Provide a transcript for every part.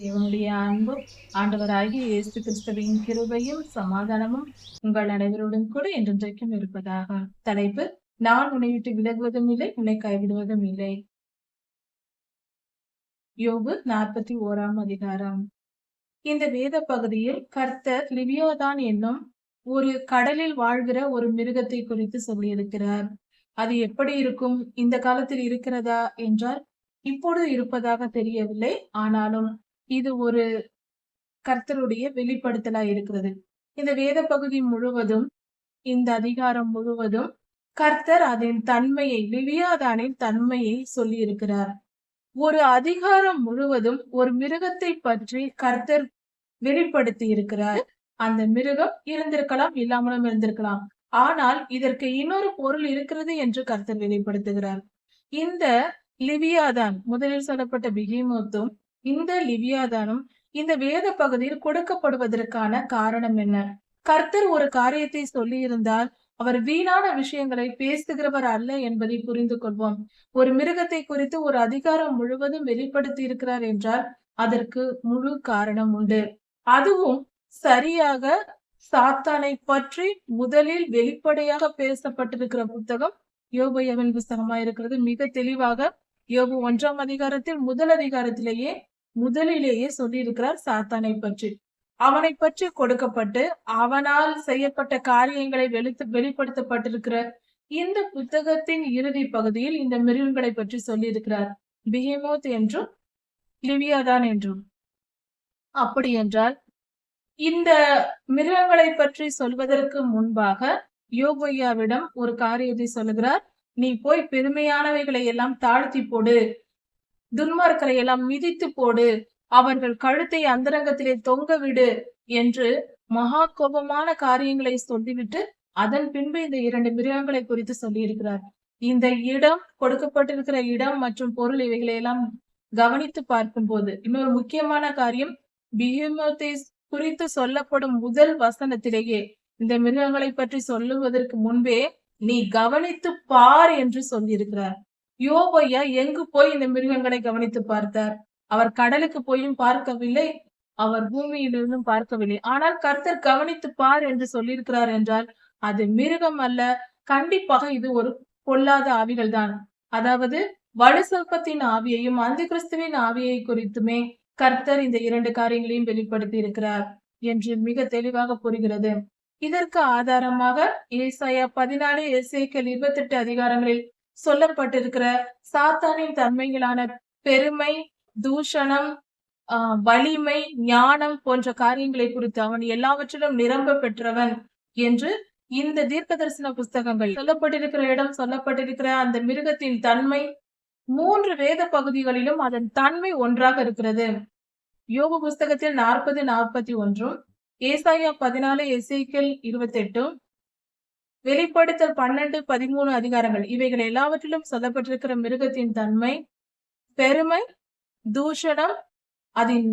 தேவனுடைய அன்பும் ஆண்டவராகிய இயேசு கிறிஸ்துவின் கிருபையும் சமாதானமும் உங்கள் அனைவரோடும் கூட என்றென்றைக்கும் இருப்பதாக. தலைப்பு: நான் உன்னை விட்டு விலகுவதும் இல்லை, உன்னை கைவிடுவதும் இல்லை. யோபு 41 அதிகாரம். இந்த வேத பகுதியில் கர்த்தர் லிவியாதான் என்னும் ஒரு கடலில் வாழ்கிற ஒரு மிருகத்தை குறித்து சொல்லியிருக்கிறார். அது எப்படி இருக்கும்? இந்த காலத்தில் இருக்கிறதா என்றால் இப்பொழுது இருப்பதாக தெரியவில்லை. ஆனாலும் இது ஒரு கர்த்தருடைய வெளிப்படுத்தலா இருக்கிறது. இந்த வேத பகுதி முழுவதும், இந்த அதிகாரம் முழுவதும் கர்த்தர் அதன் தன்மையை, லிவியாதானின் தன்மையை சொல்லி இருக்கிறார். ஒரு அதிகாரம் முழுவதும் ஒரு மிருகத்தை பற்றி கர்த்தர் வெளிப்படுத்தி இருக்கிறார். அந்த மிருகம் இருந்திருக்கலாம், இல்லாமலும் இருந்திருக்கலாம். ஆனால் இதற்கு இன்னொரு பொருள் இருக்கிறது என்று கர்த்தர் வெளிப்படுத்துகிறார். இந்த லிவியாதான், முதலில் சொல்லப்பட்ட பிகிமோத்தும் இந்த லிவியாதானும் இந்த வேத பகுதியில் கொடுக்கப்படுவதற்கான காரணம் என்ன? கர்த்தர் ஒரு காரியத்தை சொல்லி இருந்தால் அவர் வீணான விஷயங்களை பேசுகிறவர் அல்ல என்பதை புரிந்து கொள்வோம். ஒரு மிருகத்தை குறித்து ஒரு அதிகாரம் முழுவதும் வெளிப்படுத்தி இருக்கிறார் என்றால் அதற்கு முழு காரணம் உண்டு. அதுவும் சரியாக சாத்தானை பற்றி முதலில் வெளிப்படையாக பேசப்பட்டிருக்கிற புத்தகம் யோபுவின் புஸ்தகமா இருக்கிறது. மிக தெளிவாக யோபு 1 அதிகாரத்தில் முதல் அதிகாரத்திலேயே முதலிலேயே சொல்லி இருக்கிறார் சாத்தானை பற்றி. அவனை பற்றி கொடுக்கப்பட்டு அவனால் செய்யப்பட்ட காரியங்களை வெளிப்படுத்தப்பட்டிருக்கிற இந்த புத்தகத்தின் இறுதி பகுதியில் இந்த மிருகங்களை பற்றி சொல்லி இருக்கிறார். பிஹேமோத் என்றும் லிவியாதான் என்றும். அப்படி என்றால் இந்த மிருகங்களை பற்றி சொல்வதற்கு முன்பாக யோபையாவிடம் ஒரு காரியத்தை சொல்லுகிறார். நீ போய் பெருமையானவைகளை எல்லாம் தாழ்த்தி போடு, துன்மார்க்கரை எல்லாம் மிதித்து போடு, அவர்கள் கழுத்தை அந்தரங்கத்திலே தொங்க விடு என்று மகா கோபமான காரியங்களை சொல்லிவிட்டு அதன் பின்பு இந்த 2 மிருகங்களை குறித்து சொல்லி இருக்கிறார். இந்த இடம், கொடுக்கப்பட்டிருக்கிற இடம் மற்றும் பொருள், இவைகளை எல்லாம் கவனித்து பார்க்கும் போது இன்னொரு முக்கியமான காரியம், பிஹேமோத்தை குறித்து சொல்லப்படும் முதல் வசனத்திலேயே இந்த மிருகங்களை பற்றி சொல்லுவதற்கு முன்பே நீ கவனித்து பார் என்று சொல்லியிருக்கிறார். யோபையா எங்கு போய் இந்த மிருகங்களை கவனித்து பார்த்தார்? அவர் கடலுக்கு போயும் பார்க்கவில்லை, அவர் பூமியிலிருந்தும் பார்க்கவில்லை. ஆனால் கர்த்தர் கவனித்து பார் என்று சொல்லியிருக்கிறார் என்றால் அது மிருகம் அல்ல, கண்டிப்பாக இது ஒரு பொல்லாத ஆவிகள் தான். அதாவது வலுசல்பத்தின் ஆவியையும் அந்தி கிறிஸ்துவின் ஆவியை குறித்துமே கர்த்தர் இந்த 2 காரியங்களையும் வெளிப்படுத்தி இருக்கிறார் என்று மிக தெளிவாக புரிகிறது. இதற்கு ஆதாரமாக ஏசாயா 14, எசேக்கியேல் 28 அதிகாரங்களில் சொல்லப்பட்டிருக்கிற சாத்தானின் தன்மைகளான பெருமை, தூஷணம், வலிமை, ஞானம் போன்ற காரியங்களை குறித்து அவன் எல்லாவற்றிலும் நிரம்ப பெற்றவன் என்று இந்த தீர்க்க தரிசன புஸ்தகங்கள் சொல்லப்பட்டிருக்கிற இடம், சொல்லப்பட்டிருக்கிற அந்த மிருகத்தின் தன்மை 3 வேத பகுதிகளிலும் அதன் தன்மை ஒன்றாக இருக்கிறது. யோபு புஸ்தகத்தில் 40, 41, ஏசாயா 14, எசேக்கியேல் 28, வெளிப்படுத்தல் 12, 13 அதிகாரங்கள், இவைகள் எல்லாவற்றிலும் சொல்லப்பட்டிருக்கிற மிருகத்தின் தன்மை பெருமை, தூஷணம், அதன்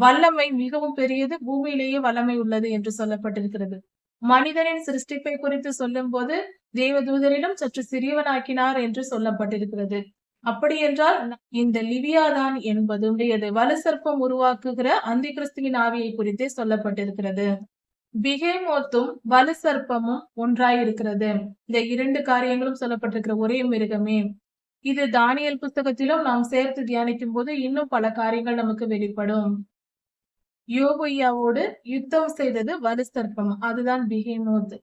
வல்லமை மிகவும் பெரியது, பூமியிலேயே வல்லமை உள்ளது என்று சொல்லப்பட்டிருக்கிறது. மனிதனின் சிருஷ்டிப்பை குறித்து சொல்லும் போது தேவதூதரிலும் சற்று சிறியவனாக்கினார் என்று சொல்லப்பட்டிருக்கிறது. அப்படி என்றால் இந்த லிவியாதான் என்பது வலுசர்ப்பம் உருவாக்குகிற அந்தி கிறிஸ்துவின் ஆவியை குறித்தே சொல்லப்பட்டிருக்கிறது. பிஹேமோத்தும் வலுசர்ப்பமும் ஒன்றாயிருக்கிறது. இந்த 2 காரியங்களும் சொல்லப்பட்டிருக்கிற ஒரே மிருகமே. இது தானியேல் புஸ்தகத்திலும் நாம் சேர்த்து தியானிக்கும் போது இன்னும் பல காரியங்கள் நமக்கு வெளிப்படும். யோபையாவோடு யுத்தம் செய்தது வலுசர்ப்பம், அதுதான் பிஹேமோத்.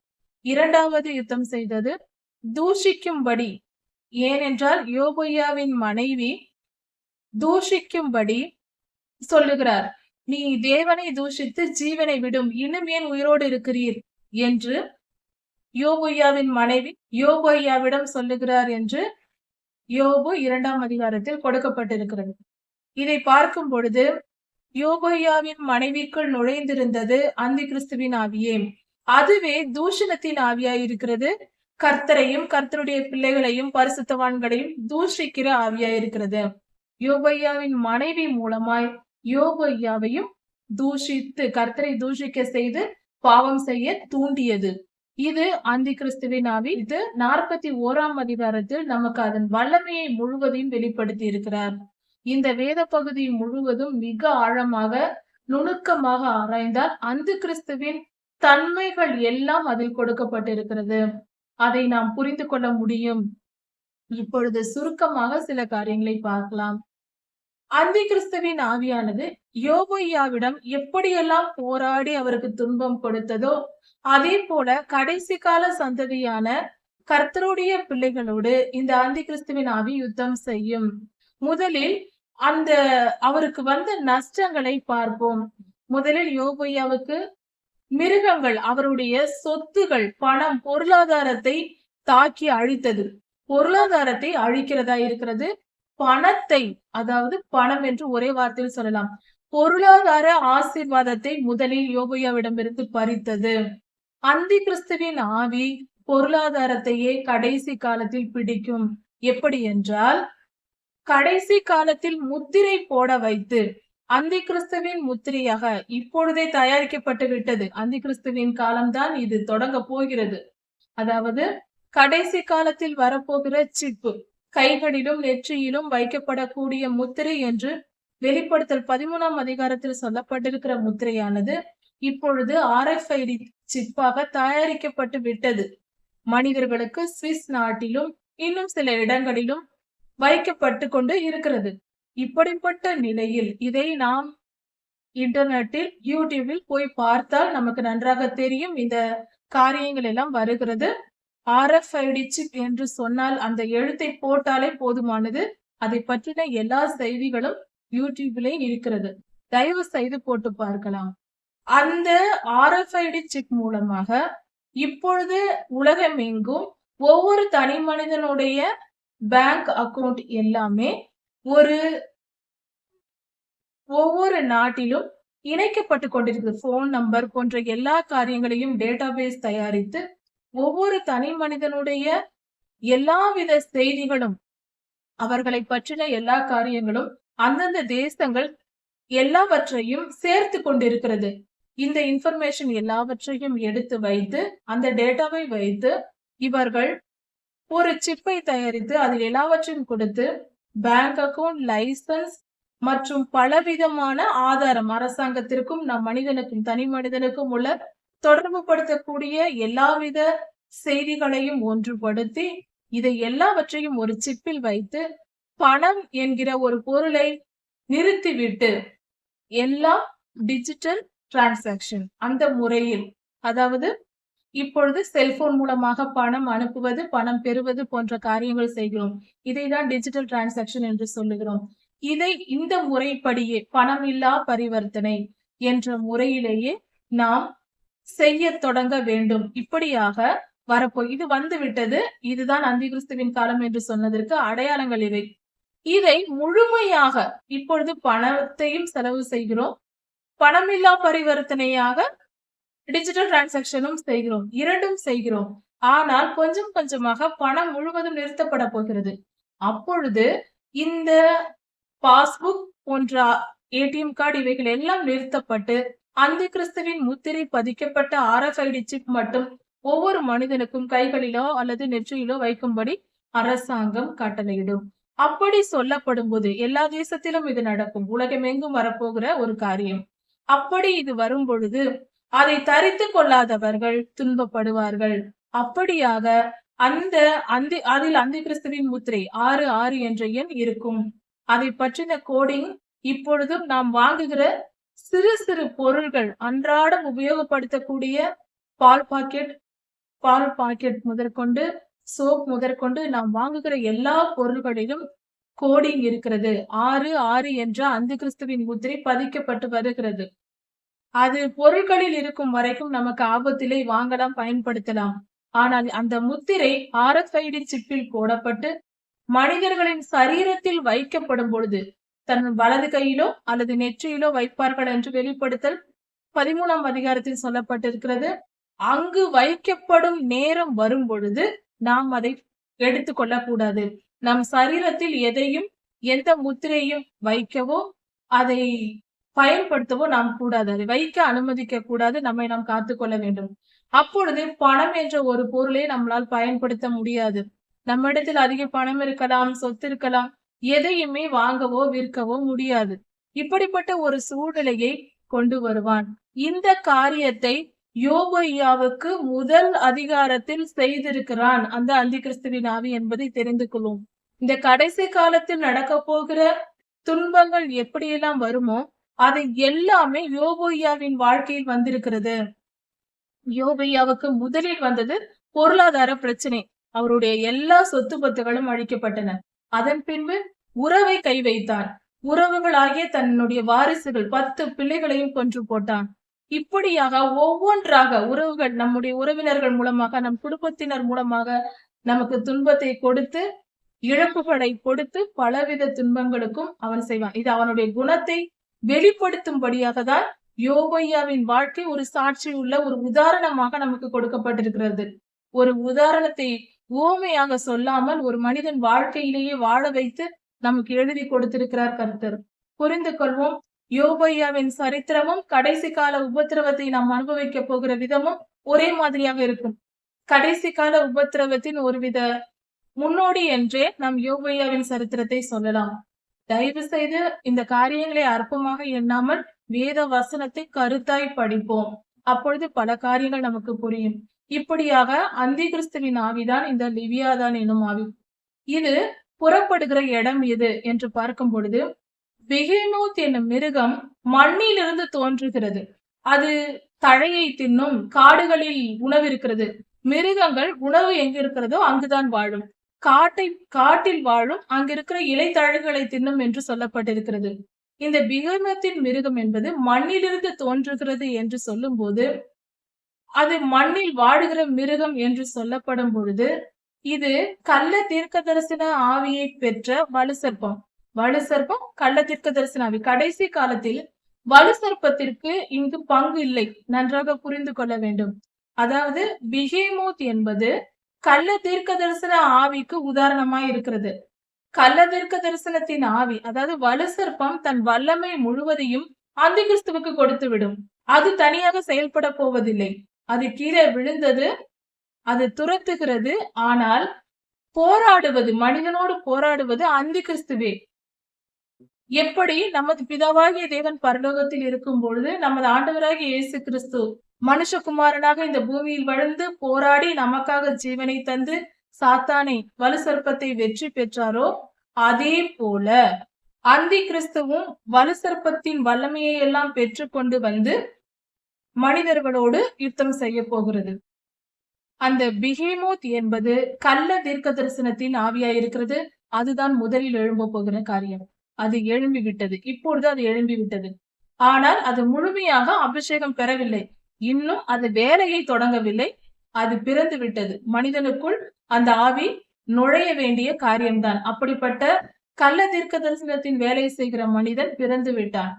2வது யுத்தம் செய்தது தூஷிக்கும்படி, ஏனென்றால் யோபையாவின் மனைவி தூஷிக்கும்படி சொல்லுகிறார். நீ தேவனை தூஷித்து ஜீவனை விடும், இன்னும் ஏன் உயிரோடு இருக்கிறீர் என்று யோபையாவின் மனைவி யோபையாவிடம் சொல்லுகிறார் என்று யோபு 2 அதிகாரத்தில் கொடுக்கப்பட்டிருக்கிறது. இதை பார்க்கும் பொழுது யோபையாவின் மனைவிக்குள் நுழைந்திருந்தது அந்தி கிறிஸ்துவின் ஆவியே. அதுவே தூஷணத்தின் ஆவியாயிருக்கிறது. கர்த்தரையும் கர்த்தருடைய பிள்ளைகளையும் பரிசுத்தவான்களையும் தூஷிக்கிற ஆவியாயிருக்கிறது. யோபையாவின் மனைவி மூலமாய் யோபையாவையும் தூஷித்து கர்த்தரை தூஷிக்க செய்து பாவம் செய்ய தூண்டியது. இது அந்தி கிறிஸ்துவின் ஆவி. இது 41 அதிகாரத்தில் நமக்கு அதன் வல்லமையை முழுவதையும் வெளிப்படுத்தி இருக்கிறார். இந்த வேத பகுதி முழுவதும் மிக ஆழமாக நுணுக்கமாக ஆராய்ந்தால் அந்த கிறிஸ்துவின் தன்மைகள் எல்லாம் அதில் கொடுக்கப்பட்டிருக்கிறது. அதை நாம் புரிந்து கொள்ள முடியும். இப்பொழுது சுருக்கமாக சில காரியங்களை பார்க்கலாம். அந்தி கிறிஸ்துவின் ஆவியானது யோபையாவிடம் எப்படியெல்லாம் போராடி அவருக்கு துன்பம் கொடுத்ததோ, அதே போல கடைசி கால சந்ததியான கர்த்தருடைய பிள்ளைகளோடு இந்த அந்தி கிறிஸ்துவின் ஆவி யுத்தம் செய்யும். முதலில் அந்த அவருக்கு வந்த நஷ்டங்களை பார்ப்போம். முதலில் யோபையாவுக்கு மிருகங்கள், அவருடைய சொத்துகள், பணம், பொருளாதாரத்தை தாக்கி அழித்தது. பொருளாதாரத்தை அழிக்கிறதா இருக்கிறது. பணத்தை, அதாவது பணம் என்று ஒரே வார்த்தையில் சொல்லலாம். பொருளாதார ஆசீர்வாதத்தை முதலில் யோபையாவிடமிருந்து பறித்தது. அந்தி கிறிஸ்துவின் ஆவி பொருளாதாரத்தையே கடைசி காலத்தில் பிடிக்கும். எப்படி என்றால், கடைசி காலத்தில் முத்திரை போட வைத்து, அந்தி கிறிஸ்துவின் முத்திரையாக இப்பொழுதே தயாரிக்கப்பட்டு விட்டது. அந்தி கிறிஸ்துவின் காலம்தான் இது தொடங்க போகிறது. அதாவது கடைசி காலத்தில் வரப்போகிற சிப்பு, கைகளிலும் நெற்றியிலும் வைக்கப்படக்கூடிய முத்திரை என்று வெளிப்படுத்தல் 13ஆம் அதிகாரத்தில் சொல்லப்பட்டிருக்கிற முத்திரையானது இப்பொழுது RFID சிப்பாக தயாரிக்கப்பட்டு விட்டது. மனிதர்களுக்கு சுவிஸ் நாட்டிலும் இன்னும் சில இடங்களிலும் வைக்கப்பட்டு கொண்டு இருக்கிறது. இப்படிப்பட்ட நிலையில் இதை நாம் இன்டர்நெட்டில், யூடியூபில் போய் பார்த்தால் நமக்கு நன்றாக தெரியும். இந்த காரியங்கள் எல்லாம் வருகிறது. RFID சிப் என்று சொன்னால் அந்த எழுத்தை போட்டாலே போதுமானது. அதை பற்றின எல்லா செய்திகளும் யூடியூபிலே இருக்கிறது. தயவு செய்து போட்டு பார்க்கலாம். அந்த RFID சிப் மூலமாக இப்பொழுது உலகமெங்கும் ஒவ்வொரு தனி மனிதனுடைய பேங்க் அக்கவுண்ட் எல்லாமே ஒவ்வொரு நாட்டிலும் இணைக்கப்பட்டு கொண்டிருக்கிறது. போன் நம்பர் போன்ற எல்லா காரியங்களையும் டேட்டாபேஸ் தயாரித்து ஒவ்வொரு தனி மனிதனுடைய எல்லாவித செய்திகளும், அவர்களை பற்றின எல்லா காரியங்களும் அந்தந்த தேசங்கள் எல்லாவற்றையும் சேர்த்து கொண்டிருக்கிறது. இந்த இன்ஃபர்மேஷன் எல்லாவற்றையும் எடுத்து வைத்து, அந்த டேட்டாவை வைத்து இவர்கள் ஒரு சிப்பை தயாரித்து அதில் எல்லாவற்றையும் கொடுத்து பேங்க் அக்கவுண்ட், லைசன்ஸ் மற்றும் பலவிதமான ஆதாரம், அரசாங்கத்திற்கும் நம் மனிதனுக்கும் தனி மனிதனுக்கும் உள்ள தொடர்பு படுத்தக்கூடிய எல்லாவித செய்திகளையும் ஒன்றுபடுத்தி இதை எல்லாவற்றையும் ஒரு சிப்பில் வைத்து பணம் என்கிற ஒரு பொருளை நிறுத்திவிட்டு எல்லாம் டிஜிட்டல் டிரான்சாக்ஷன் அந்த முறையில், அதாவது இப்பொழுது செல்போன் மூலமாக பணம் அனுப்புவது, பணம் பெறுவது போன்ற காரியங்கள் செய்கிறோம். இதைதான் டிஜிட்டல் டிரான்சாக்ஷன் என்று சொல்லுகிறோம். இதை இந்த முறைப்படியே பணமில்லா பரிவர்த்தனை என்ற முறையிலேயே நாம் செய்ய தொடங்க வேண்டும். இப்படியாக இது வந்து விட்டது. இதுதான் அந்தி கிறிஸ்துவின் காலம் என்று சொன்னதற்கு அடையாளங்கள் இவை. இதை முழுமையாக இப்பொழுது பணத்தையும் செலவு செய்கிறோம், பணமில்லா பரிவர்த்தனையாக டிஜிட்டல் டிரான்சாக்ஷனும் செய்கிறோம், இரண்டும் செய்கிறோம். ஆனால் கொஞ்சம் கொஞ்சமாக பணம் முழுவதும் நிறுத்தப்பட போகிறது. அப்பொழுது இந்த பாஸ்புக் போன்ற ATM கார்டு இவைகள் எல்லாம் நிறுத்தப்பட்டு அந்தி கிறிஸ்துவின் முத்திரை பதிக்கப்பட்ட RFID சிப் மட்டும் ஒவ்வொரு மனிதனுக்கும் கைகளிலோ அல்லது நெற்றியிலோ வைக்கும்படி அரசாங்கம் கட்டளையிடும். அப்படி சொல்லப்படும் போது எல்லா தேசத்திலும் இது நடக்கும். உலகமெங்கும் வரப்போகிற ஒரு காரியம். அப்படி இது வரும் பொழுது அதை தரித்து கொள்ளாதவர்கள் துன்பப்படுவார்கள். அப்படியாக அதில் அந்தி கிறிஸ்துவின் முத்திரை 66 என்ற எண் இருக்கும். அதை பற்றின கோடிங் இப்பொழுதும் நாம் வாங்குகிற சிறு சிறு பொருள்கள், அன்றாடம் உபயோகப்படுத்தக்கூடிய பால் பாக்கெட் முதற்கொண்டு, சோப் முதற்கொண்டு நாம் வாங்குகிற எல்லா பொருள்களிலும் கோடிங் இருக்கிறது. 66 என்ற அந்தி கிறிஸ்துவின் முத்திரை பதிக்கப்பட்டு வருகிறது. அது பொருட்களில் இருக்கும் வரைக்கும் நமக்கு ஆபத்திலே வாங்கலாம், பயன்படுத்தலாம். ஆனால் அந்த முத்திரை RFID சிப்பில் போடப்பட்டு மனிதர்களின் சரீரத்தில் வைக்கப்படும் பொழுது தன் வலது கையிலோ அல்லது நெற்றியிலோ வைப்பார்கள் என்று வெளிப்படுத்தல் 13ஆம் அதிகாரத்தில் சொல்லப்பட்டிருக்கிறது. அங்கு வைக்கப்படும் நேரம் வரும் பொழுது நாம் அதை எடுத்துக்கொள்ளக்கூடாது. நம் சரீரத்தில் எதையும், எந்த முத்திரையும் வைக்கவோ அதை பயன்படுத்தவோ நாம் கூடாது. அதை வைக்க அனுமதிக்க கூடாது. நம்மை நாம் காத்துக்கொள்ள வேண்டும். அப்பொழுது பணம் என்ற ஒரு பொருளை நம்மளால் பயன்படுத்த முடியாது. நம்மிடத்தில் அதிக பணம் இருக்கலாம், சொத்து இருக்கலாம். எதையுமே வாங்கவோ விற்கவோ முடியாது. இப்படிப்பட்ட ஒரு சூழ்நிலையை கொண்டு வருவான். இந்த காரியத்தை யோபையாவுக்கு முதல் அதிகாரத்தில் செய்திருக்கிறான் அந்த அந்தி கிறிஸ்துவின் ஆவி என்பதை தெரிந்து கொள்வோம். இந்த கடைசி காலத்தில் நடக்க போகிற துன்பங்கள் எப்படியெல்லாம் வருமோ அது எல்லாமே யோபையாவின் வாழ்க்கையில் வந்திருக்கிறது. யோபையாவுக்கு முதலில் வந்தது பொருளாதார பிரச்சனை. அவருடைய எல்லா சொத்து பத்துகளும் அழிக்கப்பட்டன. அதன் பின்பு உறவை கை வைத்தான். உறவுகளாகிய தன்னுடைய வாரிசுகள் 10 பிள்ளைகளையும் கொன்று போட்டான். இப்படியாக ஒவ்வொன்றாக உறவுகள், நம்முடைய உறவினர்கள் மூலமாக, நம் குடும்பத்தினர் மூலமாக நமக்கு துன்பத்தை கொடுத்து, இழப்புகளை கொடுத்து பலவித துன்பங்களுக்கும் அவன் செய்வான். இது அவனுடைய குணத்தை வெளிப்படுத்தும்படியாக தான் யோபையாவின் வாழ்க்கை ஒரு சாட்சி உள்ள ஒரு உதாரணமாக நமக்கு கொடுக்கப்பட்டிருக்கிறது. ஒரு உதாரணத்தை உவமையாக சொல்லாமல் ஒரு மனிதன் வாழ்க்கையிலேயே வாழ வைத்து நமக்கு எழுதி கொடுத்திருக்கிறார் கர்த்தர். புரிந்து கொள்வோம். யோபையாவின் சரித்திரமும் கடைசி கால உபத்திரவத்தை நாம் அனுபவிக்க போகிற விதமும் ஒரே மாதிரியாக இருக்கும். கடைசி கால உபத்திரவத்தின் ஒருவித முன்னோடி என்றே நாம் யோபையாவின் சரித்திரத்தை சொல்லலாம். தயவு செய்து இந்த காரியங்களை அற்பமாக எண்ணாமல் வேத வசனத்தை கருத்தாய் படிப்போம். அப்பொழுது பல காரியங்கள் நமக்கு புரியும். இப்படியாக அந்தி கிறிஸ்துவின் ஆவிதான் இந்த லிவியாதான் எனும் ஆவி. இது புறப்படுகிற இடம் எது என்று பார்க்கும் பொழுது பெஹேமோத் என்னும் மிருகம் மண்ணிலிருந்து தோன்றுகிறது. அது தழையை தின்னும். காடுகளில் உணவு இருக்கிறது. மிருகங்கள் உணவு எங்க இருக்கிறதோ அங்குதான் வாழும். காட்டில் வாழும், அங்கிருக்கிற இலைத்தழைகளை தின்னும் என்று சொல்லப்பட்டிருக்கிறது. இந்த பெஹேமோத்தின் மிருகம் என்பது மண்ணிலிருந்து தோன்றுகிறது என்று சொல்லும் போது அது மண்ணில் வாடுகிற மிருகம் என்று சொல்லப்படும் பொழுது இது கள்ள தீர்க்க தரிசன ஆவியை பெற்ற வலுசர்ப்பம். வலுசர்ப்பம் கள்ள தீர்க்க தரிசன ஆவி. கடைசி காலத்தில் வலுசர்ப்பத்திற்கு இங்கு பங்கு இல்லை. நன்றாக புரிந்து கொள்ள வேண்டும். அதாவது பெஹேமோத் என்பது கள்ள தீர்க்க தரிசன ஆவிக்கு உதாரணமாய் இருக்கிறது. கள்ள தீர்க்க தரிசனத்தின் ஆவி, அதாவது வலுசர்ப்பம் தன் வல்லமை முழுவதையும் அந்தி கிறிஸ்துவுக்கு கொடுத்து விடும். அது தனியாக செயல்பட போவதில்லை. அது கீழே விழுந்தது, அது துரத்துகிறது. ஆனால் போராடுவது, மனிதனோடு போராடுவது அந்தி கிறிஸ்துவே. எப்படி நமது பிதாவாகிய தேவன் பரலோகத்தில் இருக்கும் பொழுது நமது ஆண்டவராகிய இயேசு கிறிஸ்து மனுஷகுமாரனாக இந்த பூமியில் வளர்ந்து போராடி நமக்காக ஜீவனை தந்து சாத்தானை வலுசர்ப்பத்தை வெற்றி பெற்றாரோ, அதே போல அந்தி கிறிஸ்துவும் வலுசர்ப்பத்தின் வல்லமையை எல்லாம் பெற்றுக்கொண்டு வந்து மனிதர்களோடு யுத்தம் செய்ய போகிறது. அந்த பெஹேமோத் என்பது கள்ள தீர்க்க தரிசனத்தின் ஆவியாயிருக்கிறது. அதுதான் முதலில் எழும்ப போகிற காரியம். அது எழும்பி விட்டது. இப்பொழுது அது எழும்பி விட்டது. ஆனால் அது முழுமையாக அபிஷேகம் பெறவில்லை. இன்னும் அது வேலையை தொடங்கவில்லை. அது பிறந்து விட்டது. மனிதனுக்குள் அந்த ஆவி நுழைய வேண்டிய காரியம்தான். அப்படிப்பட்ட கள்ள தீர்க்க தரிசனத்தின் வேலை செய்கிற மனிதன் பிறந்து விட்டான்.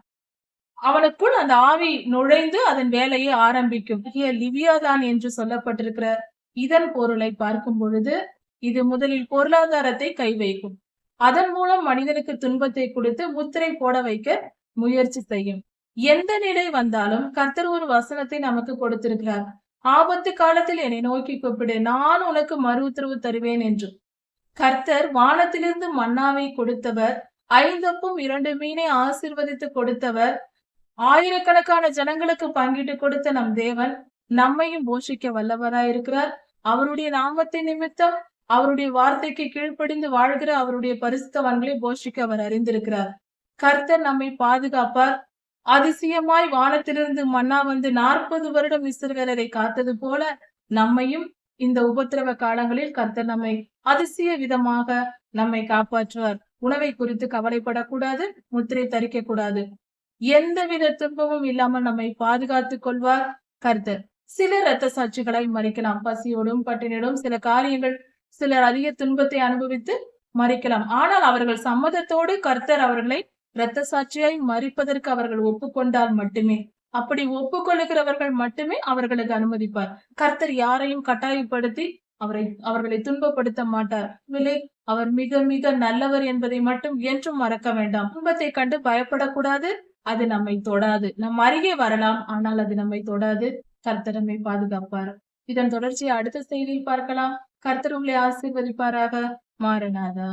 அவனுக்குள் அந்த ஆவி நுழைந்து அதன் வேலையை ஆரம்பிக்கும். லிவியாதான் என்று சொல்லப்பட்டிருக்கிற இதன் பொருளை பார்க்கும் பொழுது இது முதலில் பொருளாதாரத்தை கை வைக்கும். அதன் மூலம் மனிதனுக்கு துன்பத்தை கொடுத்து முத்திரை போட வைக்க முயற்சி செய்யும். எந்த நிலை வந்தாலும் கர்த்தர் ஒரு வசனத்தை நமக்கு கொடுத்திருக்கிறார். ஆபத்து காலத்தில் என்னை நோக்கி கூப்பிடு, நான் உனக்கு மறு உத்தரவு தருவேன் என்று. கர்த்தர் வானத்திலிருந்து மன்னாவை கொடுத்தவர், 5 அப்பம் 2 மீனை ஆசீர்வதித்து கொடுத்தவர், ஆயிரக்கணக்கான ஜனங்களுக்கு பங்கிட்டு கொடுத்த நம் தேவன் நம்மையும் போஷிக்க வல்லவராயிருக்கிறார். அவருடைய நாமத்தை நிமித்தம் அவருடைய வார்த்தைக்கு கீழ்ப்படிந்து வாழ்கிற அவருடைய பரிசுத்தவான்களை போஷிக்க அவர் அறிந்திருக்கிறார். கர்த்தர் நம்மை பாதுகாப்பார். அதிசயமாய் வானத்திலிருந்து மன்னா வந்து 40 வருடம் இஸ்ரவேலரை காத்தது போல நம்மையும் இந்த உபத்திரவ காலங்களில் கர்த்தர் நம்மை அதிசய விதமாக நம்மை காப்பாற்றுவார். உணவை குறித்து கவலைப்படக்கூடாது, முத்திரை தரிக்க கூடாது. எந்தவித துன்பமும் இல்லாமல் நம்மை பாதுகாத்துக் கொள்வார் கர்த்தர். சிலர் இரத்த சாட்சிகளை மறிக்கலாம். பசியோடும் பட்டினியோடும் சில காரியங்கள், சிலர் அதிக துன்பத்தை அனுபவித்து மறிக்கலாம். ஆனால் அவர்கள் சம்மதத்தோடு கர்த்தர் அவர்களை இரத்த சாட்சியாய் மறிப்பதற்கு அவர்கள் ஒப்புக்கொண்டால் மட்டுமே, அப்படி ஒப்புக்கொள்ளுகிறவர்கள் மட்டுமே அவர்களுக்கு அனுமதிப்பார். கர்த்தர் யாரையும் கட்டாயப்படுத்தி அவர்களை துன்பப்படுத்த மாட்டார். அவர் மிக மிக நல்லவர் என்பதை மட்டும் என்றும் மறக்க வேண்டாம். துன்பத்தை கண்டு பயப்படக்கூடாது. அது நம்மை தொடாது. நம் அருகே வரலாம், ஆனால் அது நம்மை தொடாது. கர்த்தர் நம்மை பாதுகாப்பார். இதன் தொடர்ச்சியை அடுத்த செய்தியில் பார்க்கலாம். கர்த்தர் உங்களை ஆசீர்வதிப்பாராக. மாரநாதா.